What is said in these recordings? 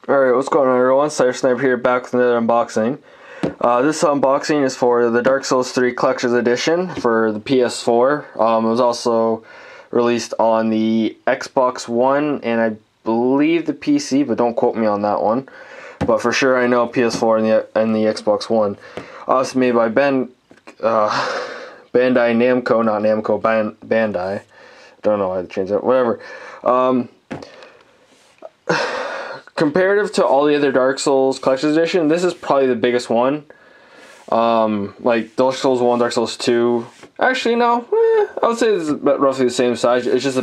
Alright, what's going on everyone? CyberSniper here, back with another unboxing. This unboxing is for the Dark Souls 3 Collector's Edition for the PS4. It was also released on the Xbox One and I believe the PC, but don't quote me on that one. But for sure I know PS4 and the Xbox One. Also made by Bandai Namco, not Namco, Bandai. Don't know why they changed that, whatever. Comparative to all the other Dark Souls Collector's Edition, this is probably the biggest one. Like Dark Souls 1, Dark Souls 2. Actually, no. I would say it's about roughly the same size. It's just a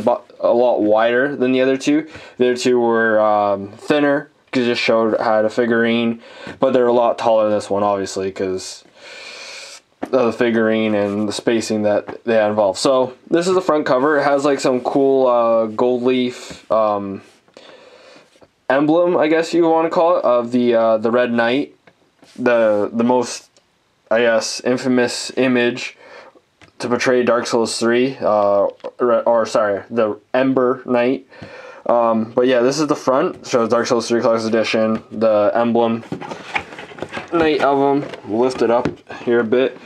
lot wider than the other two. The other two were thinner because it just had a figurine, but they're a lot taller than this one, obviously, because of the figurine and the spacing that they had involved. So this is the front cover. It has like some cool gold leaf emblem, I guess you want to call it, of the Red Knight, the most, I guess, infamous image to portray Dark Souls 3, or sorry, the Ember Knight. But yeah, this is the front. It shows Dark Souls 3 Collector's Edition, the emblem Knight of them. We'll lift it up here a bit.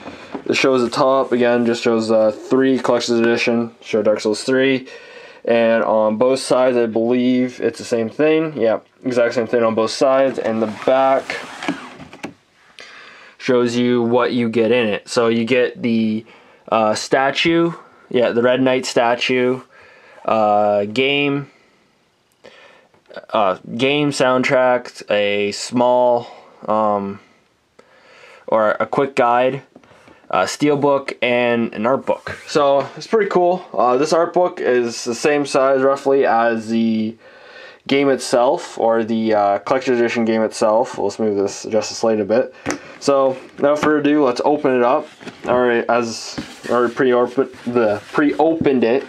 It shows the top again, just shows 3 Collector's Edition. Show Dark Souls 3. And on both sides, I believe it's the same thing. Yeah, exact same thing on both sides. And the back shows you what you get in it. So you get the statue, yeah, the Red Knight statue, game soundtrack, a small or a quick guide, steelbook, and an art book. So it's pretty cool. This art book is the same size roughly as the game itself, or the collector's edition game itself. Let's move this, adjust the slate a bit. So without further ado, let's open it up. Alright, as I already pre-opened it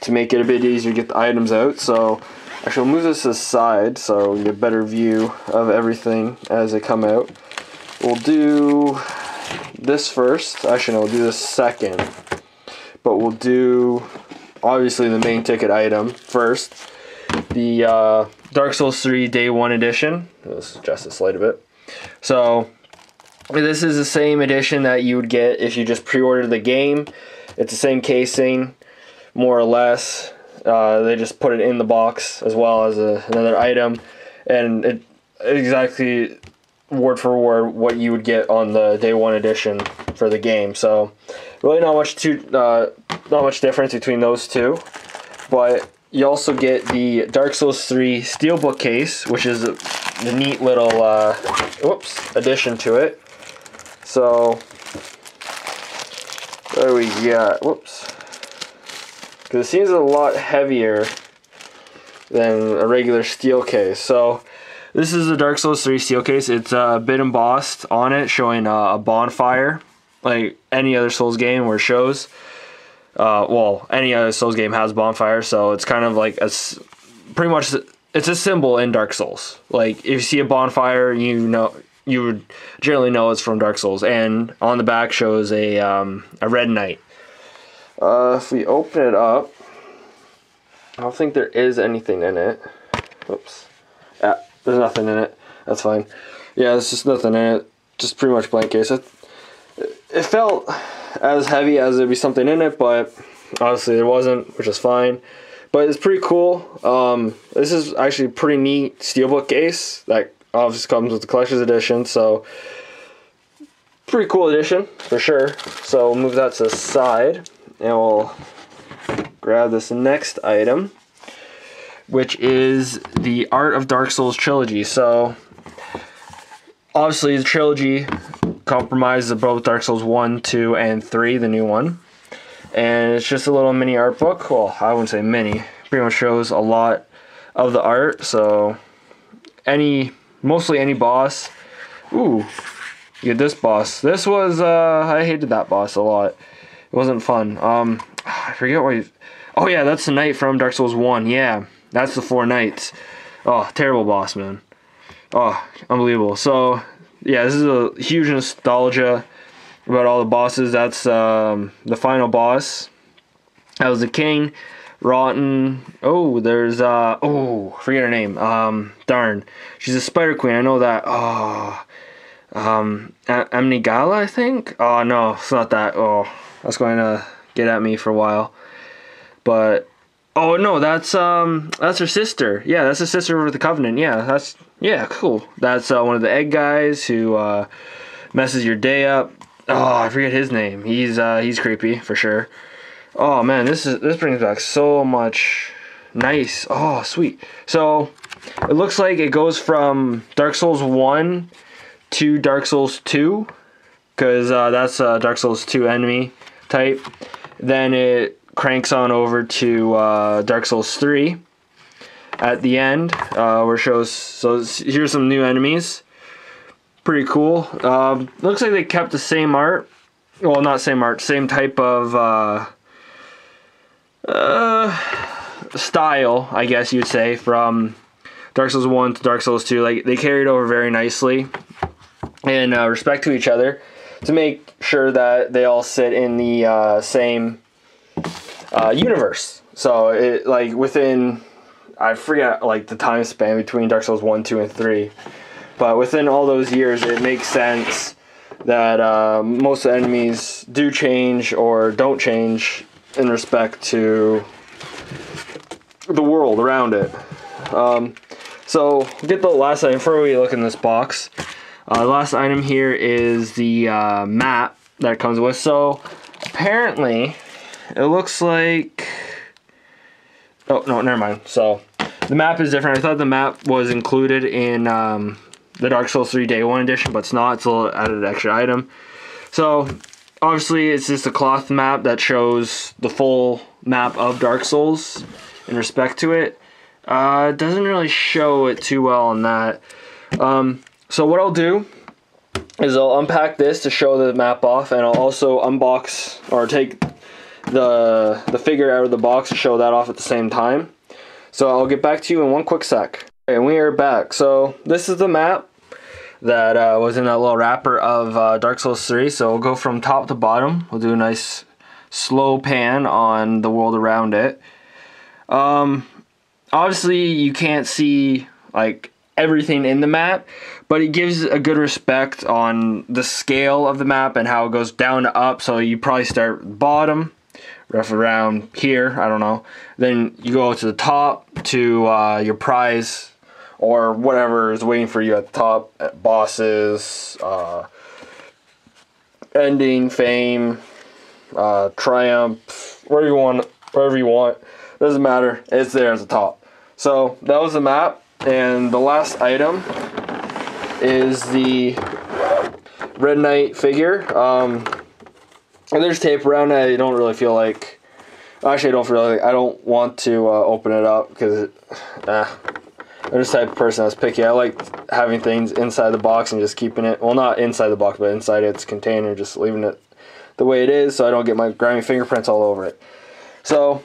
to make it a bit easier to get the items out. So actually we'll move this aside so we get a better view of everything as they come out. We'll do this first. Actually, no, we'll do this second. But we'll do, obviously, the main ticket item first. The Dark Souls 3 Day 1 edition. Let's adjust this light a bit. So, this is the same edition that you would get if you just pre-ordered the game. It's the same casing, more or less. They just put it in the box as well as another item. And it exactly word for word what you would get on the Day 1 edition for the game. So really not much difference between those two. But you also get the Dark Souls 3 Steelbook case, which is the neat little addition to it. So there we got, because it seems a lot heavier than a regular steel case. So this is the Dark Souls 3 steel case. It's a bit embossed on it, showing a bonfire, like any other Souls game where it shows. Well, any other Souls game has bonfire, so it's kind of like pretty much it's a symbol in Dark Souls. Like if you see a bonfire, you would generally know it's from Dark Souls. And on the back shows a Red Knight. If we open it up, I don't think there is anything in it. Whoops. Yeah, there's nothing in it. That's fine. Yeah, there's just nothing in it. Just pretty much blank case. It felt as heavy as there'd be something in it, but obviously there wasn't, which is fine. But it's pretty cool. This is actually a pretty neat steelbook case that obviously comes with the collector's edition, so pretty cool edition for sure. So we'll move that to the side and we'll grab this next item, which is the Art of Dark Souls trilogy. So obviously the trilogy comprises of both Dark Souls 1, 2, and 3, the new one. And it's just a little mini art book. Well, I wouldn't say mini. Pretty much shows a lot of the art. So mostly any boss. Ooh, you get this boss. This was, I hated that boss a lot. It wasn't fun. I forget what oh yeah, that's the knight from Dark Souls 1. Yeah, that's the 4 knights. Oh, terrible boss, man. Oh, unbelievable. So yeah, this is a huge nostalgia about all the bosses. That's the final boss. That was the king. Rotten. Oh, there's forget her name. Darn. She's a Spider Queen. I know that. Amnigala, I think. Oh no, it's not that. Oh, that's going to get at me for a while. But oh no, that's her sister. Yeah, that's the sister of the Covenant. Yeah, cool. That's one of the egg guys who messes your day up. Oh, I forget his name. He's creepy for sure. Oh man, this brings back so much nice. Oh, sweet. So it looks like it goes from Dark Souls 1 to Dark Souls 2, because that's Dark Souls 2 enemy type. Then it cranks on over to Dark Souls 3 at the end, where it shows. So here's some new enemies. Pretty cool. Looks like they kept the same art. Well, not same art, same type of style, I guess you'd say, from Dark Souls 1 to Dark Souls 2. Like, they carried over very nicely in respect to each other to make sure that they all sit in the same universe. So it, like, within, I forget like the time span between Dark Souls 1, 2, and 3, but within all those years it makes sense that most of the enemies do change or don't change in respect to the world around it. So get the last item before we look in this box. The last item here is the map that it comes with. So apparently it looks like, oh no, never mind. So the map is different. I thought the map was included in the Dark Souls 3 Day 1 edition, but it's not. It's a little added extra item. So obviously it's just a cloth map that shows the full map of Dark Souls in respect to it. It doesn't really show it too well on that. So what I'll do is I'll unpack this to show the map off, and I'll also unbox or take the figure out of the box to show that off at the same time. So I'll get back to you in one quick sec. Okay, and we are back. So this is the map that was in that little wrapper of Dark Souls 3. So we'll go from top to bottom. We'll do a nice slow pan on the world around it. Obviously you can't see like everything in the map, but it gives a good respect on the scale of the map and how it goes down to up. So you probably start at the bottom, rough around here, I don't know. Then you go to the top to your prize or whatever is waiting for you at the top, bosses, ending, fame, triumph, wherever you want, doesn't matter, it's there at the top. So that was the map, and the last item is the Red Knight figure. And there's tape around it. I don't really feel like, actually I don't want to open it up because I'm just the type of person that's picky. I like having things inside the box and just keeping it, well, not inside the box, but inside its container, just leaving it the way it is so I don't get my grimy fingerprints all over it. So,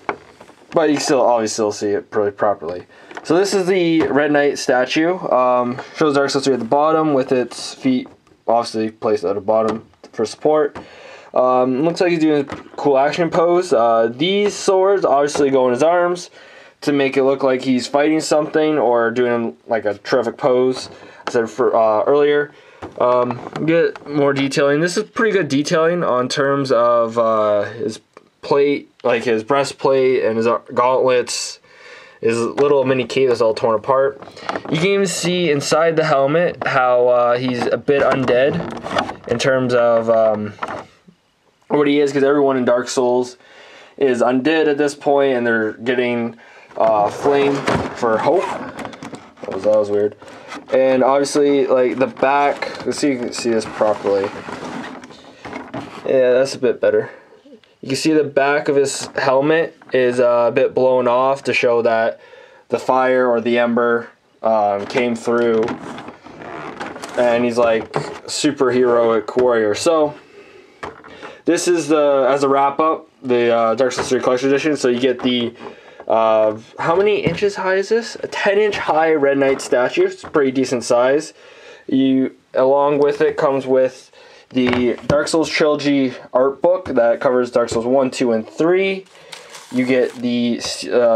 but you can still obviously see it pretty properly. So this is the Red Knight statue. Shows Dark Souls 3 at the bottom with its feet obviously placed at the bottom for support. Looks like he's doing a cool action pose. These swords obviously go in his arms to make it look like he's fighting something or doing like a terrific pose, I said for earlier. Get more detailing. This is pretty good detailing on terms of his plate, like his breastplate and his gauntlets, his little mini cape that's all torn apart. You can even see inside the helmet how he's a bit undead in terms of what he is, because everyone in Dark Souls is undead at this point, and they're getting flame for hope. That was weird. And obviously, like the back, let's see if you can see this properly. Yeah, that's a bit better. You can see the back of his helmet is a bit blown off to show that the fire or the ember came through, and he's like super heroic warrior. So this is the, as a wrap up, the Dark Souls 3 Collection Edition. So you get the how many inches high is this? A 10-inch high Red Knight statue. It's a pretty decent size. Along with it comes with the Dark Souls Trilogy art book that covers Dark Souls 1, 2, and 3. you get the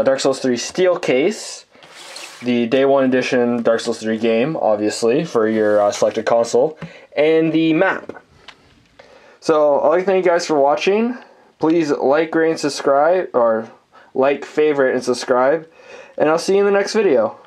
Dark Souls 3 steel case, the Day 1 Edition Dark Souls 3 game, obviously, for your selected console, and the map. So, I'd like to thank you guys for watching. Please like, rate, and subscribe, or like, favorite, and subscribe, and I'll see you in the next video.